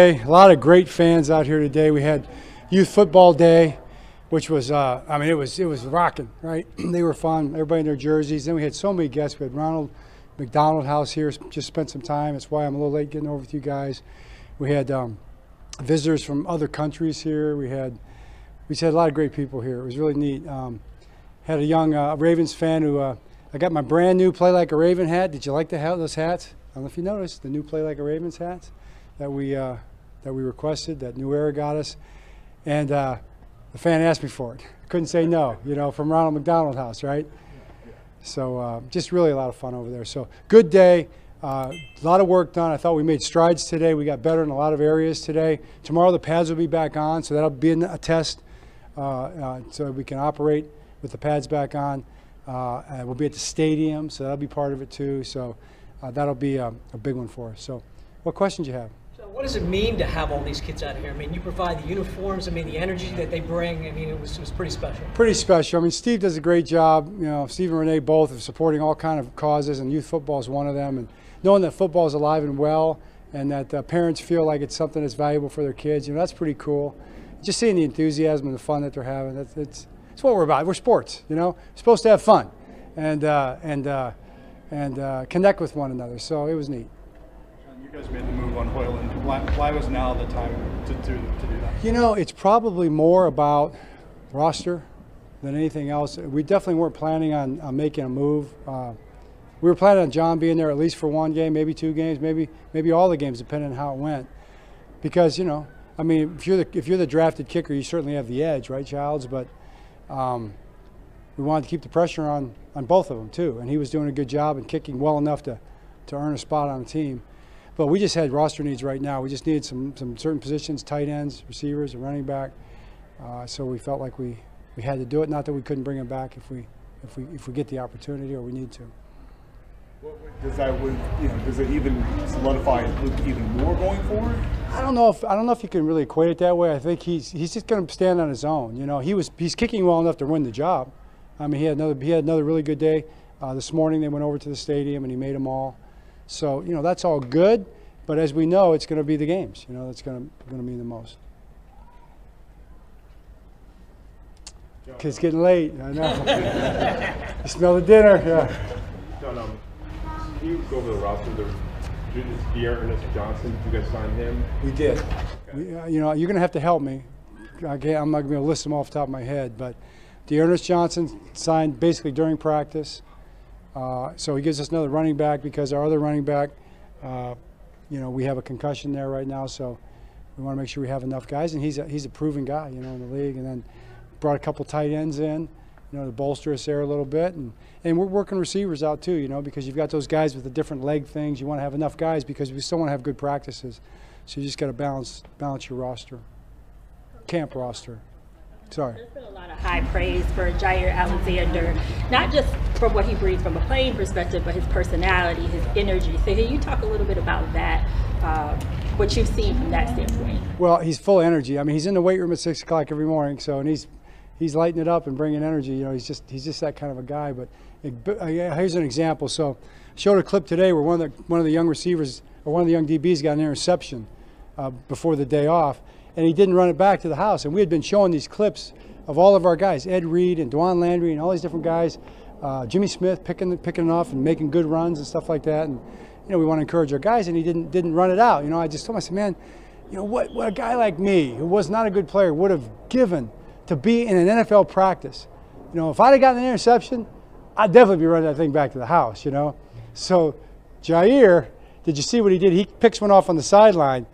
A lot of great fans out here today. We had youth football day, which was, I mean, it was rocking, right? They were fun. Everybody in their jerseys. Then we had so many guests. We had Ronald McDonald House here. Just spent some time. That's why I'm a little late getting over with you guys. We had visitors from other countries here. We just had a lot of great people here. It was really neat. Had a young Ravens fan who I got my brand new Play Like a Raven hat. Did you like those hats? I don't know if you noticed the new Play Like a Ravens hats that we requested, that New Era got us, and the fan asked me for it. Couldn't say no, you know, from Ronald McDonald House, right? So just really a lot of fun over there. So good day, a lot of work done. I thought we made strides today. We got better in a lot of areas today. Tomorrow the pads will be back on, so that'll be a test so we can operate with the pads back on. And we'll be at the stadium, so that'll be part of it too. So that'll be a big one for us. So what questions do you have? What does it mean to have all these kids out here? I mean, you provide the uniforms. I mean, the energy that they bring. I mean, it was pretty special. Pretty special. I mean, Steve does a great job. You know, Steve and Renee both are supporting all kind of causes, and youth football is one of them. And knowing that football is alive and well, and that parents feel like it's something that's valuable for their kids, you know, that's pretty cool. Just seeing the enthusiasm and the fun that they're having. It's what we're about. We're sports. You know, we're supposed to have fun and connect with one another. So it was neat. You guys made the move on Hoyland. Why was now the time to do that? You know, it's probably more about roster than anything else. We definitely weren't planning on making a move. We were planning on John being there at least for one game, maybe two games, maybe all the games, depending on how it went. Because, you know, I mean, if you're the drafted kicker, you certainly have the edge, right, Childs? But we wanted to keep the pressure on both of them too, and he was doing a good job and kicking well enough to earn a spot on the team. But we just had roster needs right now. We just needed some certain positions, tight ends, receivers, and running back. So we felt like we had to do it. Not that we couldn't bring him back if we get the opportunity or we need to. Does it even solidify Luke even more going forward? I don't know if you can really equate it that way. I think he's just going to stand on his own. You know, he's kicking well enough to win the job. I mean, he had another really good day. This morning they went over to the stadium and he made them all. So, you know, that's all good, but as we know, it's going to be the games. You know, that's going to mean the most. It's getting late, I know. You smell the dinner, yeah. John, can you go over the roster? Ernest Johnson, did you guys sign him? We did. Okay. You know, you're going to have to help me. I'm not going to be able to list them off the top of my head, but Ernest Johnson signed basically during practice. So he gives us another running back because our other running back, you know, we have a concussion there right now, so we want to make sure we have enough guys. And he's a proven guy, you know, in the league. And then brought a couple tight ends in, you know, to bolster us there a little bit. And we're working receivers out too, you know, because you've got those guys with the different leg things. You want to have enough guys because we still want to have good practices. So you just got to balance your roster, camp roster. Sorry. There's been a lot of high praise for Jair Alexander, not just from what he brings from a playing perspective, but his personality, his energy. So can you talk a little bit about that, what you've seen from that standpoint? Well, he's full of energy. I mean, he's in the weight room at 6 o'clock every morning, so and he's lighting it up and bringing energy. You know, he's just that kind of a guy. But here's an example. So I showed a clip today where one of the young receivers or one of the young DBs got an interception before the day off. And he didn't run it back to the house. And we had been showing these clips of all of our guys, Ed Reed and Dwan Landry and all these different guys, Jimmy Smith picking it off and making good runs and stuff like that. And, you know, we want to encourage our guys, and he didn't run it out. You know, I just told him, I said, man, you know, what a guy like me, who was not a good player, would have given to be in an NFL practice. You know, if I'd have gotten an interception, I'd definitely be running that thing back to the house, you know. So Jair, did you see what he did? He picks one off on the sideline.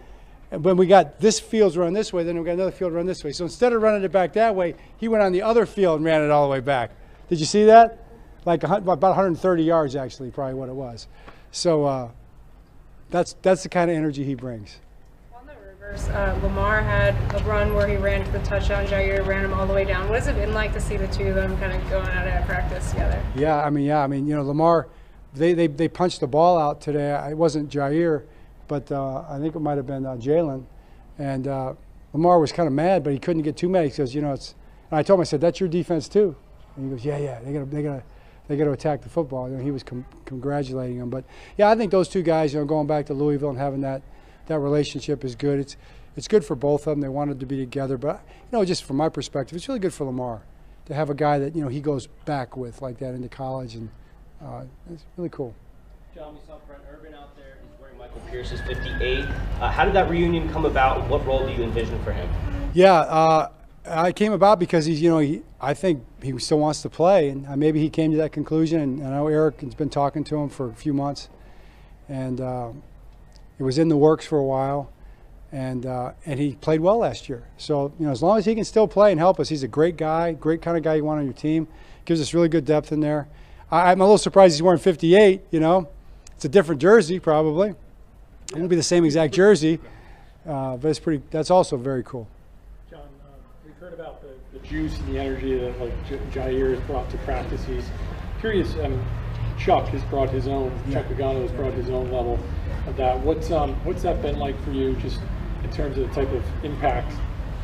And when we got this field's run this way, then we got another field run this way. So instead of running it back that way, he went on the other field and ran it all the way back. Did you see that? Like about 130 yards, actually, probably what it was. So that's the kind of energy he brings. On the reverse, Lamar had a run where he ran for the touchdown. Jair ran him all the way down. What has it been like to see the two of them kind of going out at practice together? Yeah, I mean, you know, Lamar, they punched the ball out today. It wasn't Jair. But I think it might have been Jalen. And Lamar was kind of mad, but he couldn't get too mad. He says, you know, it's. And I told him, I said, that's your defense too. And he goes, yeah, they got to attack the football. And he was congratulating him. But yeah, I think those two guys, you know, going back to Louisville and having that that relationship is good. It's good for both of them. They wanted to be together. But, just from my perspective, it's really good for Lamar to have a guy that, he goes back with like that into college. And it's really cool. John, we saw Brent Urban out there. He's wearing Michael Pierce's 58. How did that reunion come about, and what role do you envision for him? Yeah, it came about because I think he still wants to play, and maybe he came to that conclusion. And I know Eric has been talking to him for a few months, and it was in the works for a while, and he played well last year. So as long as he can still play and help us, he's a great guy, great kind of guy you want on your team. Gives us really good depth in there. I'm a little surprised he's wearing 58. It's a different jersey probably. It won't be the same exact jersey, but that's also very cool. John, we've heard about the juice and the energy that Jair has brought to practice. He's curious. Chuck has brought his own. Chuck Pagano has brought his own level of that. What's that been like for you, just in terms of the type of impact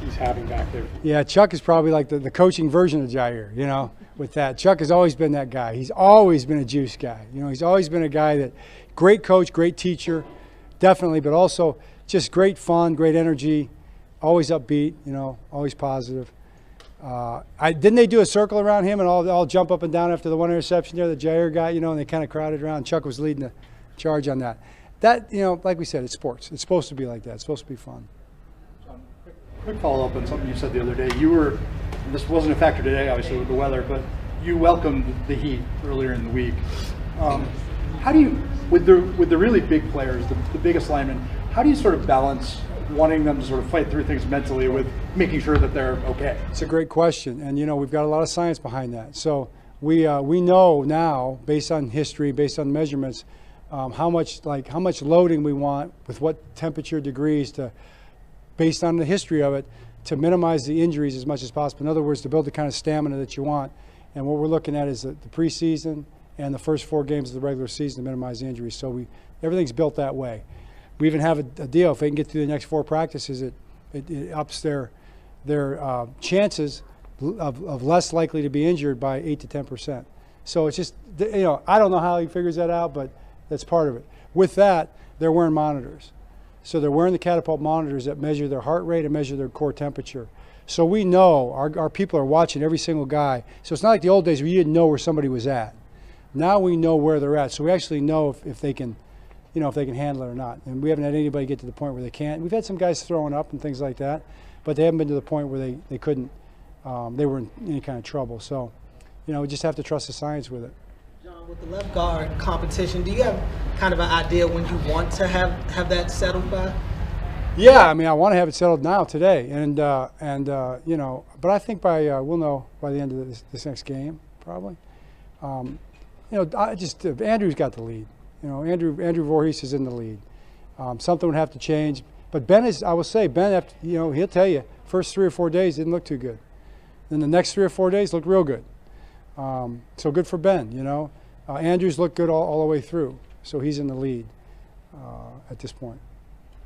he's having back there? Yeah, Chuck is probably like the coaching version of Jair. With that, Chuck has always been that guy. He's always been a juice guy. He's always been a guy that great coach, great teacher, definitely, but also just great fun, great energy, always upbeat. Always positive. Didn't they do a circle around him and all jump up and down after the one interception there that Jair got, and they kind of crowded around. Chuck was leading the charge on that. That, like we said, it's sports. It's supposed to be like that. It's supposed to be fun. Quick follow-up on something you said the other day. This wasn't a factor today, obviously, with the weather, but you welcomed the heat earlier in the week. How do you, with the really big players, the biggest linemen, how do you sort of balance wanting them to sort of fight through things mentally with making sure that they're okay? It's a great question, and we've got a lot of science behind that. So we know now, based on history, based on measurements, how much loading we want with what temperature degrees based on the history of it, to minimize the injuries as much as possible. In other words, to build the kind of stamina that you want. And what we're looking at is the preseason and the first 4 games of the regular season to minimize the injuries. So everything's built that way. We even have a deal. If they can get through the next 4 practices, it ups their chances of less likely to be injured by 8 to 10%. So it's just, I don't know how he figures that out, but that's part of it. With that, they're wearing monitors. So they're wearing the catapult monitors that measure their heart rate and measure their core temperature. So we know our people are watching every single guy. So it's not like the old days where you didn't know where somebody was at. Now we know where they're at. So we actually know if they can, if they can handle it or not. And we haven't had anybody get to the point where they can't. We've had some guys throwing up and things like that, but they haven't been to the point where they couldn't, they were in any kind of trouble. So, we just have to trust the science with it. John, with the left guard competition, do you have kind of an idea when you want to have that settled by? Yeah, I want to have it settled now today, and but I think we'll know by the end of this next game probably. Andrew's got the lead. Andrew Voorhees is in the lead. Something would have to change, but Ben is. I will say Ben, he'll tell you first 3 or 4 days didn't look too good. Then the next 3 or 4 days looked real good. So good for Ben. Andrews looked good all the way through, so he's in the lead at this point.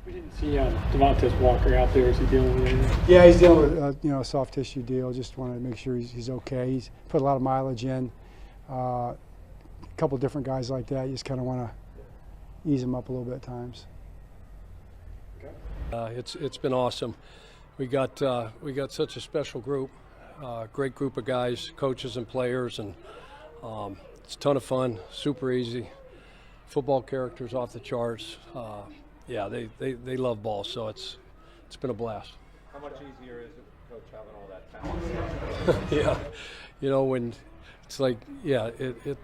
We didn't see Devontae Walker out there. Is he dealing with anything? Yeah, he's dealing with a soft tissue deal. Just wanted to make sure he's okay. He's put a lot of mileage in. A couple different guys like that. You just kind of want to ease him up a little bit at times. It's been awesome. We got such a special group, great group of guys, coaches and players, and it's a ton of fun. Super easy. Football characters off the charts. Yeah, they love ball, so it's been a blast. How much easier is it, Coach, having all that talent? Yeah, when it's like,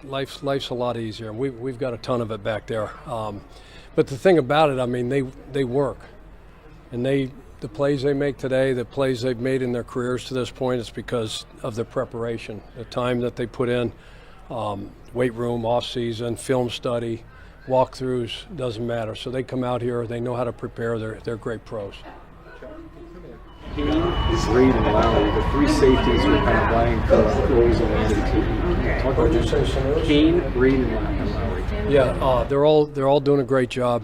life's a lot easier, and we've got a ton of it back there. But the thing about it, they work, and the plays they make today, the plays they've made in their careers to this point, is because of their preparation, the time that they put in, weight room, off season, film study, walkthroughs, doesn't matter. So they come out here, they know how to prepare. They're great pros. Kane, Reed, and Lowry, the 3 safeties were kind of vying for roles in the team. What did you say, Sam? Kane, Reed, and Lowry. Yeah, they're all doing a great job.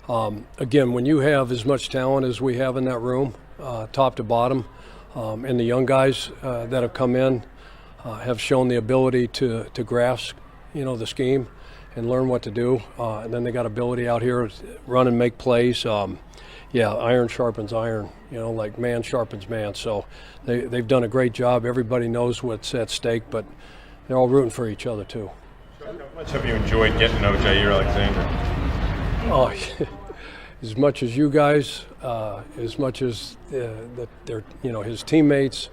Again, when you have as much talent as we have in that room, top to bottom, and the young guys that have come in have shown the ability to grasp, the scheme. and learn what to do. And then they got ability out here, run and make plays. Yeah, iron sharpens iron, like man sharpens man. So they've done a great job. Everybody knows what's at stake, but they're all rooting for each other too. How much have you enjoyed getting to know Jair Alexander? Oh, as much as you guys, as much as they're, his teammates,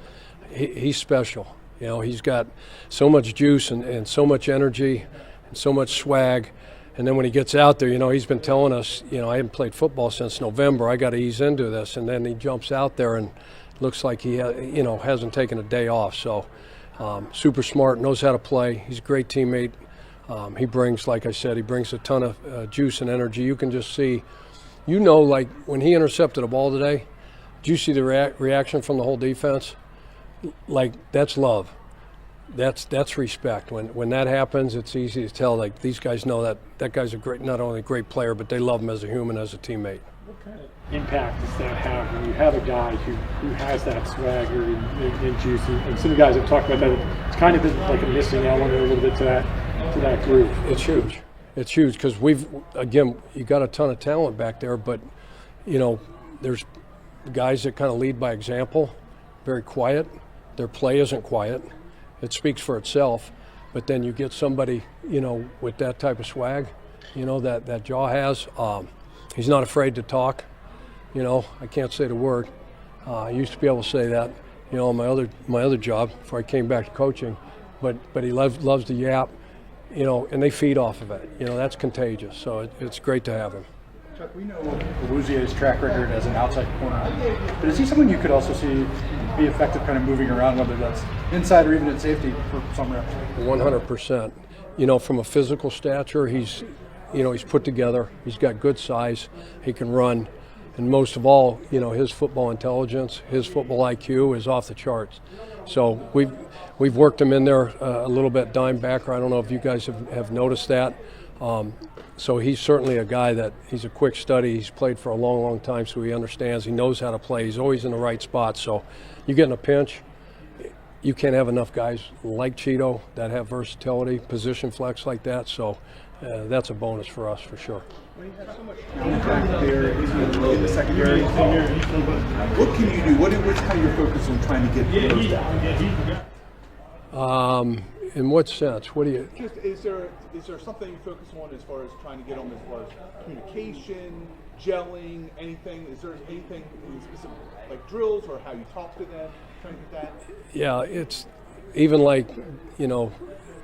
he's special. He's got so much juice and so much energy and so much swag. And then when he gets out there, he's been telling us, I haven't played football since November. I got to ease into this. And then he jumps out there and looks like he, hasn't taken a day off. So super smart, knows how to play. He's a great teammate. He brings, like I said, he brings a ton of juice and energy. You can just see, like when he intercepted a ball today, did you see the reaction from the whole defense? Like, that's love. That's respect. When that happens, it's easy to tell. Like, these guys know that guy's not only a great player, but they love him as a human, as a teammate. What kind of impact does that have when you have a guy who has that swagger and juice? And some guys have talked about that. It's kind of been like a missing element a little bit to that group. It's huge. It's huge because you got a ton of talent back there, but there's guys that kind of lead by example, very quiet. Their play isn't quiet. It speaks for itself. But then you get somebody, with that type of swag, that Jaw has. He's not afraid to talk. I can't say the word. I used to be able to say that, on my other job before I came back to coaching. But he loves to yap, and they feed off of it. That's contagious. So it's great to have him. Chuck, we know Awuzie's track record as an outside corner, but is he someone you could also see be effective kind of moving around, whether that's inside or even at safety for some reps? 100%. From a physical stature, he's put together. He's got good size. He can run. And most of all, his football intelligence, his football IQ is off the charts. So we've worked him in there a little bit, dime backer. I don't know if you guys have noticed that. So he's certainly a guy that he's a quick study. He's played for a long, long time, so he understands. He knows how to play. He's always in the right spot. So you get in a pinch, you can't have enough guys like Cheeto that have versatility, position flex like that. So that's a bonus for us for sure. There in the secondary. What can you do? What's kind of your focus on trying to get those down? In what sense? What do you? Just is there something you focus on as far as trying to get them as far as communication, gelling, anything? Is there anything specific like drills or how you talk to them? Trying to get that. Yeah, it's even like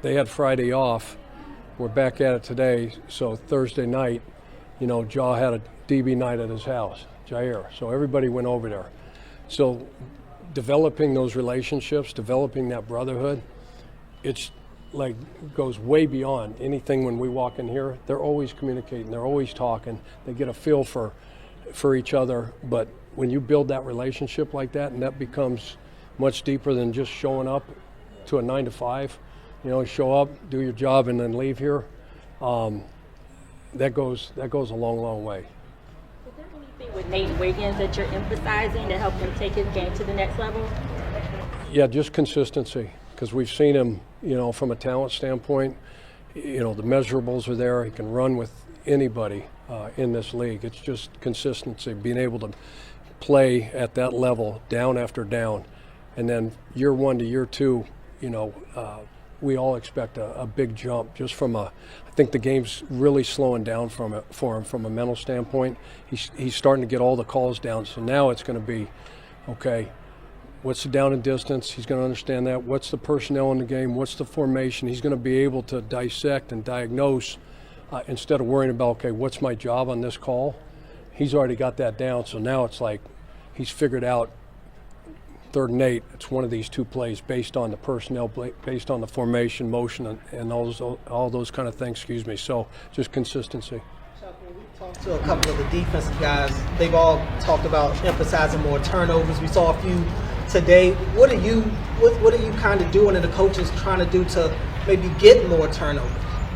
they had Friday off. We're back at it today. So Thursday night, Jaw had a DB night at his house, Jair. So everybody went over there. So developing those relationships, developing that brotherhood. It's like goes way beyond anything when we walk in here. They're always communicating. They're always talking. They get a feel for each other. But when you build that relationship like that, and that becomes much deeper than just showing up to a 9 to 5, show up, do your job, and then leave here. That goes a long, long way. Is there anything with Nate Wiggins that you're emphasizing to help him take his game to the next level? Yeah, just consistency. Because we've seen him, from a talent standpoint, the measurables are there. He can run with anybody in this league. It's just consistency, being able to play at that level, down after down. And then year 1 to year 2, we all expect a big jump just from I think the game's really slowing down for him from a mental standpoint. He's starting to get all the calls down. So now it's going to be, okay, what's the down and distance? He's going to understand that. What's the personnel in the game? What's the formation? He's going to be able to dissect and diagnose instead of worrying about, okay, what's my job on this call? He's already got that down. So now it's like he's figured out 3rd and 8. It's one of these 2 plays based on the personnel, based on the formation, motion, and all those kind of things. So just consistency. Talked to a couple of the defensive guys. They've all talked about emphasizing more turnovers. We saw a few today. What are you kind of doing, and the coaches trying to do to maybe get more turnovers?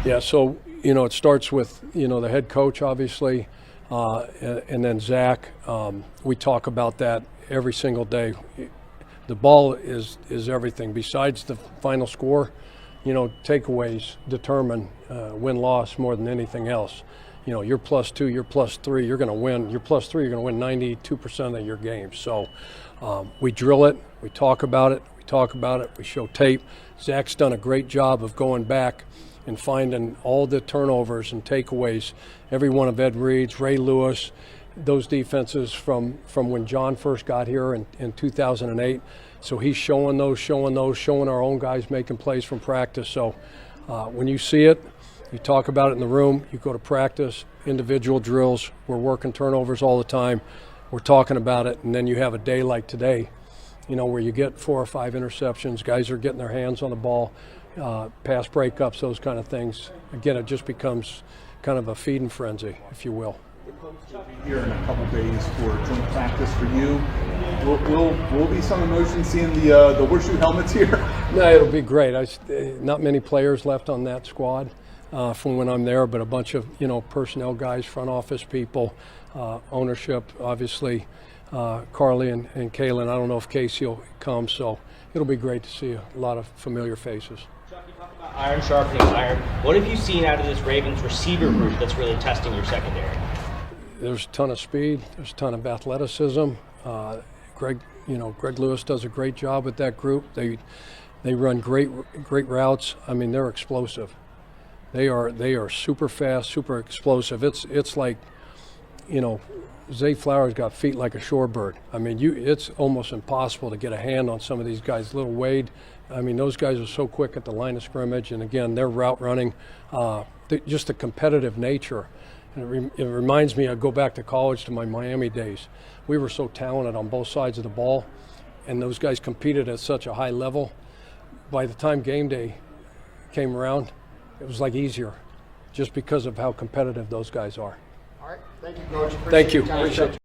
Yeah, so it starts with the head coach obviously, and then Zach. We talk about that every single day. The ball is everything. Besides the final score, takeaways determine win-loss more than anything else. You're +2, you're +3, you're going to win. You're +3, you're going to win 92% of your games. So we drill it, we talk about it, we show tape. Zach's done a great job of going back and finding all the turnovers and takeaways. Every one of Ed Reed's, Ray Lewis, those defenses from when John first got here in 2008. So he's showing our own guys making plays from practice. So when you see it, you talk about it in the room, you go to practice, individual drills, we're working turnovers all the time, we're talking about it, and then you have a day like today, where you get 4 or 5 interceptions, guys are getting their hands on the ball, pass breakups, those kind of things. Again, it just becomes kind of a feeding frenzy, if you will. The coach will be here in a couple days for joint practice for you. Will be some emotion seeing the horseshoe helmets here? No, it'll be great. Not many players left on that squad from when I'm there, but a bunch of personnel guys, front office people, ownership, obviously. Carly and Kaylin. I don't know if Casey will come, so it'll be great to see a lot of familiar faces. Chuck, you talk about iron sharpening iron. What have you seen out of this Ravens receiver group that's really testing your secondary? There's a ton of speed. There's a ton of athleticism. Greg Lewis does a great job with that group. They run great routes. I mean, they're explosive. They are super fast, super explosive. It's like, Zay Flowers got feet like a shorebird. I mean, it's almost impossible to get a hand on some of these guys. Little Wade, I mean, those guys are so quick at the line of scrimmage, and again, their route running, just the competitive nature. And it reminds me, I go back to college to my Miami days. We were so talented on both sides of the ball, and those guys competed at such a high level. By the time game day came around, it was like easier, just because of how competitive those guys are. All right, thank you, Coach. Thank you. Appreciate it.